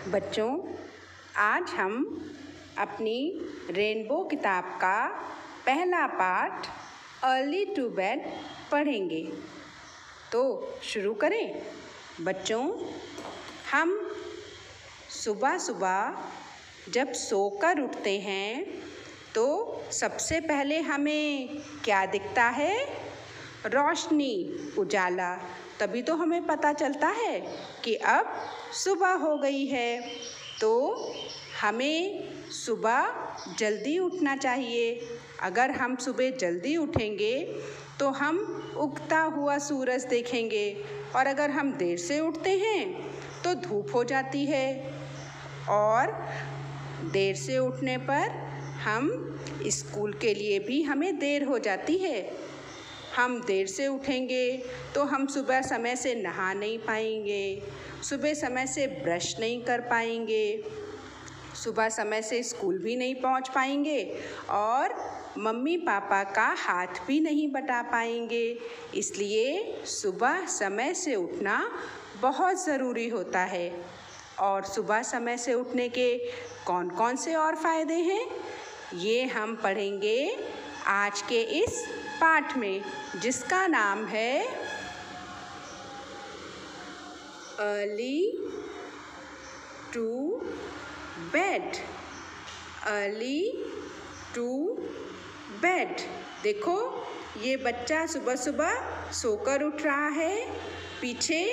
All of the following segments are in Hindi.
बच्चों, आज हम अपनी रेनबो किताब का पहला पाठ अर्ली टू बेड पढ़ेंगे। तो शुरू करें। बच्चों, हम सुबह सुबह जब सोकर उठते हैं तो सबसे पहले हमें क्या दिखता है? रोशनी, उजाला। तभी तो हमें पता चलता है कि अब सुबह हो गई है। तो हमें सुबह जल्दी उठना चाहिए। अगर हम सुबह जल्दी उठेंगे तो हम उगता हुआ सूरज देखेंगे, और अगर हम देर से उठते हैं तो धूप हो जाती है, और देर से उठने पर हम स्कूल के लिए भी हमें देर हो जाती है। हम देर से उठेंगे तो हम सुबह समय से नहा नहीं पाएंगे, सुबह समय से ब्रश नहीं कर पाएंगे, सुबह समय से स्कूल भी नहीं पहुंच पाएंगे, और मम्मी पापा का हाथ भी नहीं बटा पाएंगे। इसलिए सुबह समय से उठना बहुत ज़रूरी होता है। और सुबह समय से उठने के कौन कौन से और फ़ायदे हैं, ये हम पढ़ेंगे आज के इस पाठ में, जिसका नाम है early to bed. Early to bed. देखो, ये बच्चा सुबह सुबह सोकर उठ रहा है। पीछे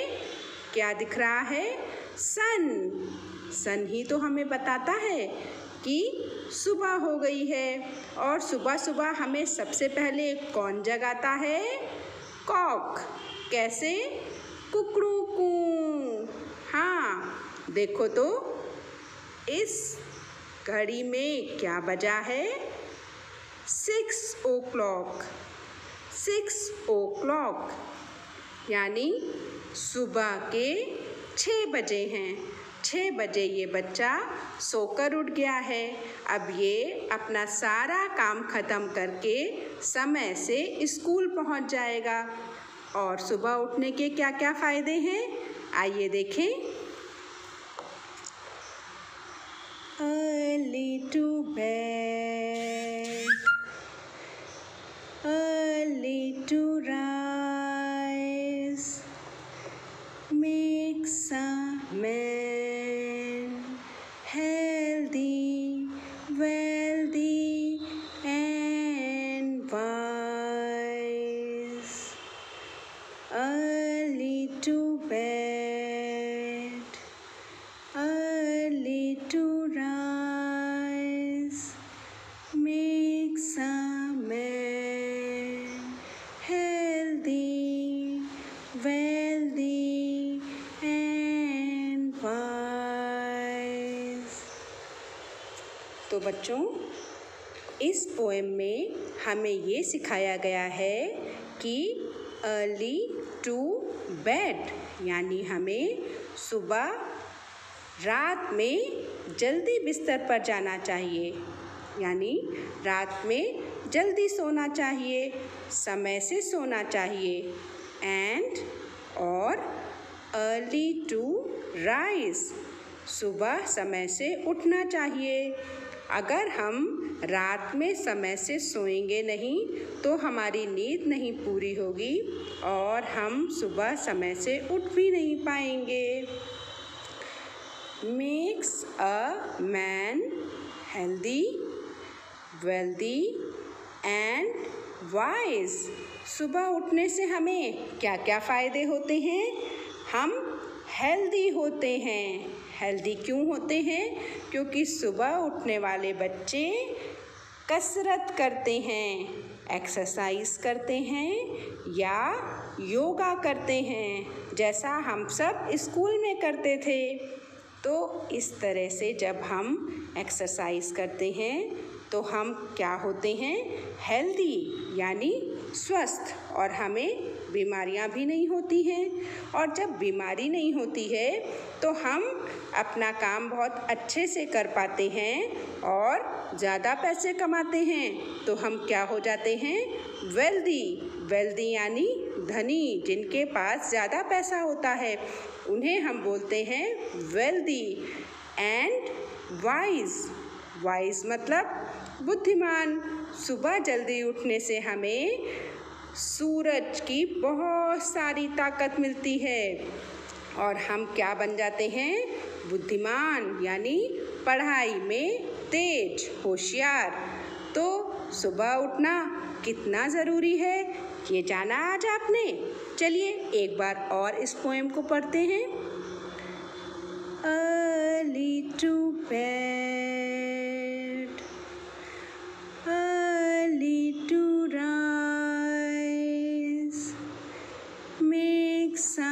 क्या दिख रहा है? सन। सन ही तो हमें बताता है कि सुबह हो गई है। और सुबह सुबह हमें सबसे पहले कौन जगाता है? कॉक। कैसे? कुकड़ू कू। हाँ, देखो तो इस घड़ी में क्या बजा है? 6 o'clock। 6 o'clock यानी सुबह के 6 बजे हैं। 6 बजे ये बच्चा सोकर उठ गया है। अब ये अपना सारा काम ख़त्म करके समय से स्कूल पहुंच जाएगा। और सुबह उठने के क्या क्या फ़ायदे हैं, आइए देखें। Early to bed, early to rise, makes a man healthy, wealthy and wise. Early to bed, early to rise, makes a man healthy, wealthy and wise. तो बच्चों, इस पोएम में हमें ये सिखाया गया है कि अर्ली टू बेड यानी हमें सुबह रात में जल्दी बिस्तर पर जाना चाहिए, यानी रात में जल्दी सोना चाहिए, समय से सोना चाहिए। एंड और अर्ली टू राइज, सुबह समय से उठना चाहिए। अगर हम रात में समय से सोएंगे नहीं तो हमारी नींद नहीं पूरी होगी, और हम सुबह समय से उठ भी नहीं पाएंगे। Makes a man healthy, wealthy and wise. सुबह उठने से हमें क्या क्या फ़ायदे होते हैं? हम हेल्दी होते हैं। हेल्दी क्यों होते हैं? क्योंकि सुबह उठने वाले बच्चे कसरत करते हैं, एक्सरसाइज करते हैं या योगा करते हैं, जैसा हम सब स्कूल में करते थे। तो इस तरह से जब हम एक्सरसाइज करते हैं तो हम क्या होते हैं? हेल्दी यानी स्वस्थ, और हमें बीमारियां भी नहीं होती हैं। और जब बीमारी नहीं होती है तो हम अपना काम बहुत अच्छे से कर पाते हैं और ज़्यादा पैसे कमाते हैं। तो हम क्या हो जाते हैं? वेल्दी। वेल्दी यानी धनी, जिनके पास ज़्यादा पैसा होता है उन्हें हम बोलते हैं वेल्दी। And wise. वाइज मतलब बुद्धिमान। सुबह जल्दी उठने से हमें सूरज की बहुत सारी ताकत मिलती है और हम क्या बन जाते हैं? बुद्धिमान, यानी पढ़ाई में तेज, होशियार। तो सुबह उठना कितना ज़रूरी है ये जाना आज आपने। चलिए एक बार और इस पोएम को पढ़ते हैं। Early to bed, early to rise, make some